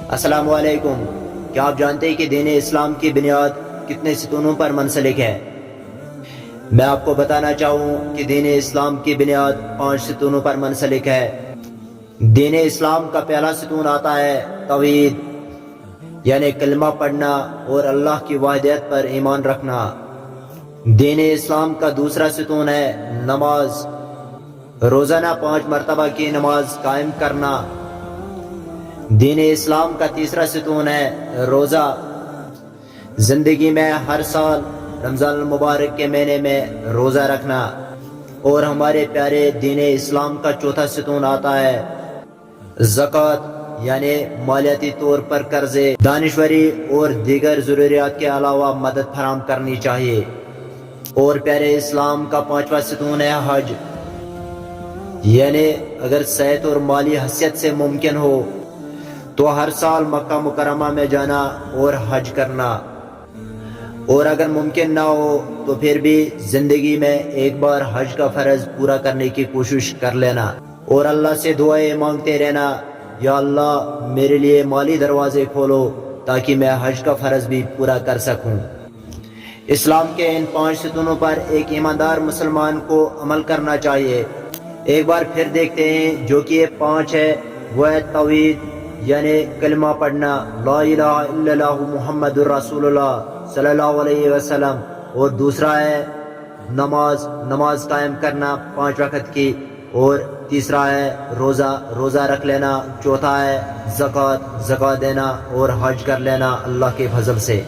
السلام علیکم۔ کیا آپ جانتے ہیں کہ دین اسلام کی بنیاد کتنے ستونوں پر منسلک ہے؟ میں آپ کو بتانا چاہوں کہ دین اسلام کی بنیاد 5 ستونوں پر منسلک ہے۔ دین اسلام کا پہلا ستون آتا ہے توحید، یعنی کلمہ پڑھنا اور اللہ کی وحدت پر ایمان رکھنا۔ دین اسلام کا دوسرا ستون ہے نماز، روزانہ 5 مرتبہ کی نماز قائم کرنا۔ دین اسلام کا تیسرا ستون ہے روزہ، زندگی میں ہر سال رمضان المبارک کے مہینے میں روزہ رکھنا۔ اور ہمارے پیارے دین اسلام کا چوتھا ستون آتا ہے زکوٰۃ، یعنی مالیاتی طور پر قرضے، دانشوری اور دیگر ضروریات کے علاوہ مدد فراہم کرنی چاہیے۔ اور پیارے اسلام کا 5واں ستون ہے حج، یعنی اگر صحت اور مالی حیثیت سے ممکن ہو تو ہر سال مکہ مکرمہ میں جانا اور حج کرنا، اور اگر ممکن نہ ہو تو پھر بھی زندگی میں ایک بار حج کا فرض پورا کرنے کی کوشش کر لینا، اور اللہ سے دعائیں مانگتے رہنا، یا اللہ میرے لیے مالی دروازے کھولو تاکہ میں حج کا فرض بھی پورا کر سکوں۔ اسلام کے ان 5 ستونوں پر ایک ایماندار مسلمان کو عمل کرنا چاہیے۔ ایک بار پھر دیکھتے ہیں جو کہ یہ 5 ہے، وہ ہے توحید، یعنی کلمہ پڑھنا، لا الہ الا اللہ محمد الرسول اللہ صلی اللہ علیہ وسلم، اور دوسرا ہے نماز قائم کرنا 5 وقت کی، اور تیسرا ہے روزہ رکھ لینا، چوتھا ہے زکوٰۃ دینا، اور حج کر لینا اللہ کے فضل سے۔